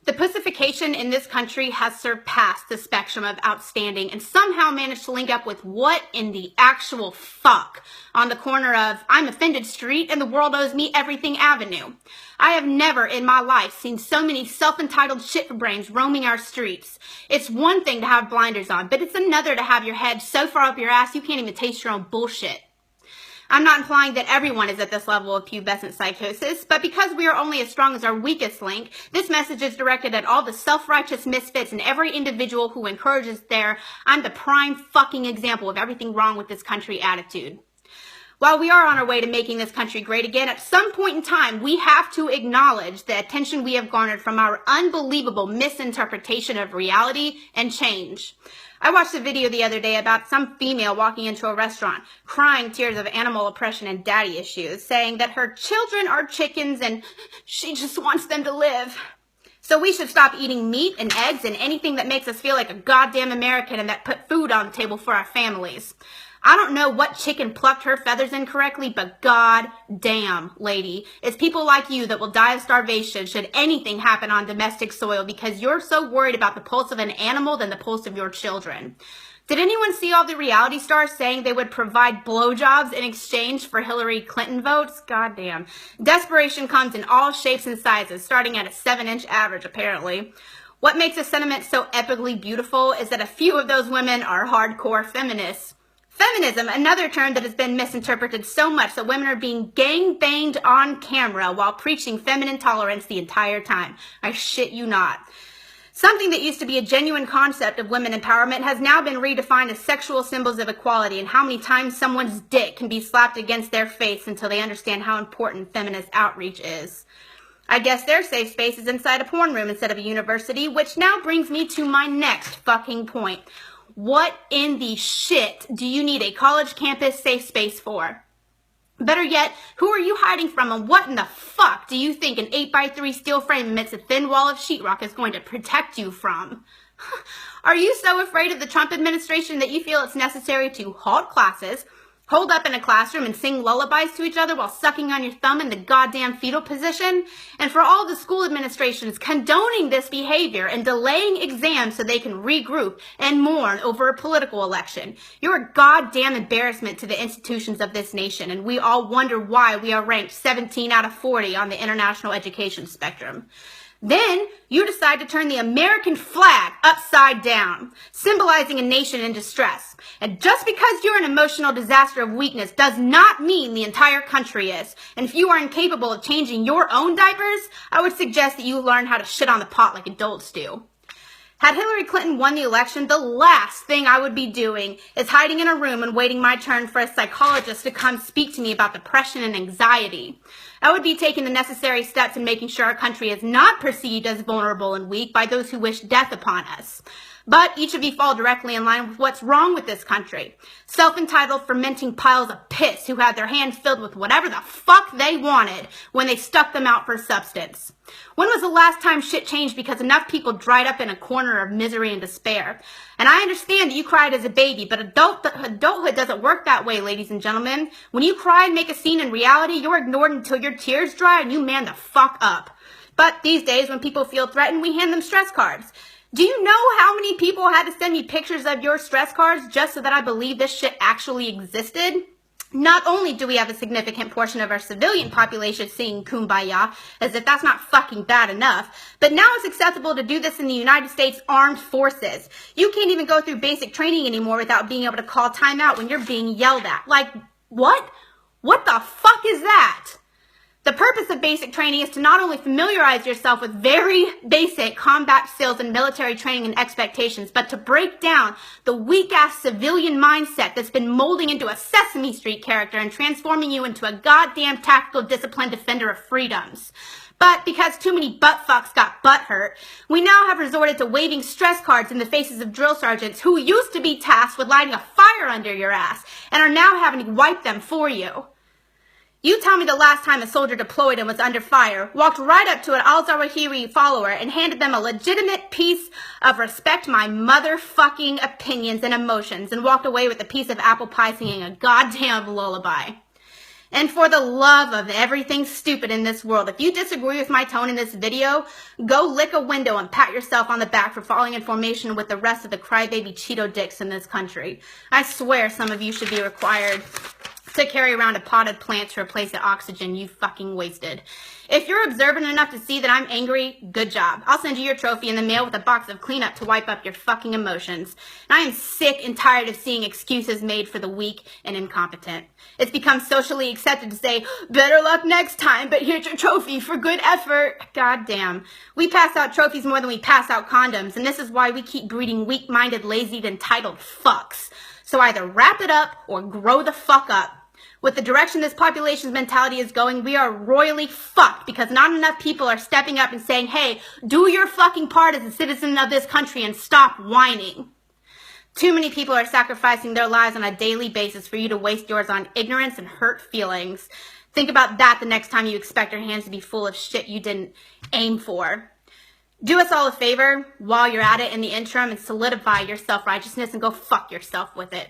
The pussification in this country has surpassed the spectrum of outstanding and somehow managed to link up with what in the actual fuck on the corner of I'm Offended Street and the World Owes Me Everything Avenue. I have never in my life seen so many self-entitled shit-for-brains roaming our streets. It's one thing to have blinders on, but it's another to have your head so far up your ass you can't even taste your own bullshit. I'm not implying that everyone is at this level of pubescent psychosis, but because we are only as strong as our weakest link, this message is directed at all the self-righteous misfits and every individual who encourages their I'm the prime fucking example of everything wrong with this country attitude. While we are on our way to making this country great again, at some point in time, we have to acknowledge the attention we have garnered from our unbelievable misinterpretation of reality and change. I watched a video the other day about some female walking into a restaurant, crying tears of animal oppression and daddy issues, saying that her children are chickens and she just wants them to live. So we should stop eating meat and eggs and anything that makes us feel like a goddamn American and that put food on the table for our families. I don't know what chicken plucked her feathers incorrectly, but god damn, lady, it's people like you that will die of starvation should anything happen on domestic soil because you're so worried about the pulse of an animal than the pulse of your children. Did anyone see all the reality stars saying they would provide blowjobs in exchange for Hillary Clinton votes? Goddamn. Desperation comes in all shapes and sizes, starting at a 7-inch average, apparently. What makes this sentiment so epically beautiful is that a few of those women are hardcore feminists. Feminism, another term that has been misinterpreted so much that women are being gang-banged on camera while preaching feminine tolerance the entire time. I shit you not. Something that used to be a genuine concept of women empowerment has now been redefined as sexual symbols of equality and how many times someone's dick can be slapped against their face until they understand how important feminist outreach is. I guess their safe space is inside a porn room instead of a university, which now brings me to my next fucking point. What in the shit do you need a college campus safe space for? Better yet, who are you hiding from and what in the fuck do you think an 8x3 steel frame amidst a thin wall of sheetrock is going to protect you from? Are you so afraid of the Trump administration that you feel it's necessary to halt classes, hold up in a classroom and sing lullabies to each other while sucking on your thumb in the goddamn fetal position? And for all the school administrations condoning this behavior and delaying exams so they can regroup and mourn over a political election, you're a goddamn embarrassment to the institutions of this nation, and we all wonder why we are ranked 17 out of 40 on the international education spectrum. Then you decide to turn the American flag upside down, symbolizing a nation in distress. And just because you're an emotional disaster of weakness does not mean the entire country is. And if you are incapable of changing your own diapers, I would suggest that you learn how to shit on the pot like adults do. Had Hillary Clinton won the election, the last thing I would be doing is hiding in a room and waiting my turn for a psychologist to come speak to me about depression and anxiety. I would be taking the necessary steps in making sure our country is not perceived as vulnerable and weak by those who wish death upon us. But each of you fall directly in line with what's wrong with this country. Self-entitled fermenting piles of piss who had their hands filled with whatever the fuck they wanted when they stuck them out for substance. When was the last time shit changed because enough people dried up in a corner of misery and despair? And I understand that you cried as a baby, but adulthood doesn't work that way, ladies and gentlemen. When you cry and make a scene in reality, you're ignored until your tears dry and you man the fuck up. But these days, when people feel threatened, we hand them stress cards. Do you know how many people had to send me pictures of your stress cards just so that I believe this shit actually existed? Not only do we have a significant portion of our civilian population singing Kumbaya, as if that's not fucking bad enough, but now it's acceptable to do this in the United States Armed Forces. You can't even go through basic training anymore without being able to call timeout when you're being yelled at. Like, what? What the fuck is that? The purpose of basic training is to not only familiarize yourself with very basic combat skills and military training and expectations, but to break down the weak-ass civilian mindset that's been molding into a Sesame Street character and transforming you into a goddamn tactical disciplined defender of freedoms. But because too many buttfucks got butthurt, we now have resorted to waving stress cards in the faces of drill sergeants who used to be tasked with lighting a fire under your ass and are now having to wipe them for you. You tell me the last time a soldier deployed and was under fire, walked right up to an al-Zawahiri follower and handed them a legitimate piece of respect my motherfucking opinions and emotions and walked away with a piece of apple pie singing a goddamn lullaby. And for the love of everything stupid in this world, if you disagree with my tone in this video, go lick a window and pat yourself on the back for falling in formation with the rest of the crybaby Cheeto dicks in this country. I swear some of you should be required to carry around a potted plant to replace the oxygen you fucking wasted. If you're observant enough to see that I'm angry, good job. I'll send you your trophy in the mail with a box of cleanup to wipe up your fucking emotions. And I am sick and tired of seeing excuses made for the weak and incompetent. It's become socially accepted to say, better luck next time, but here's your trophy for good effort. God damn. We pass out trophies more than we pass out condoms, and this is why we keep breeding weak-minded, lazy, entitled fucks. So either wrap it up or grow the fuck up. With the direction this population's mentality is going, we are royally fucked because not enough people are stepping up and saying, hey, do your fucking part as a citizen of this country and stop whining. Too many people are sacrificing their lives on a daily basis for you to waste yours on ignorance and hurt feelings. Think about that the next time you expect your hands to be full of shit you didn't aim for. Do us all a favor while you're at it in the interim and solidify your self-righteousness and go fuck yourself with it.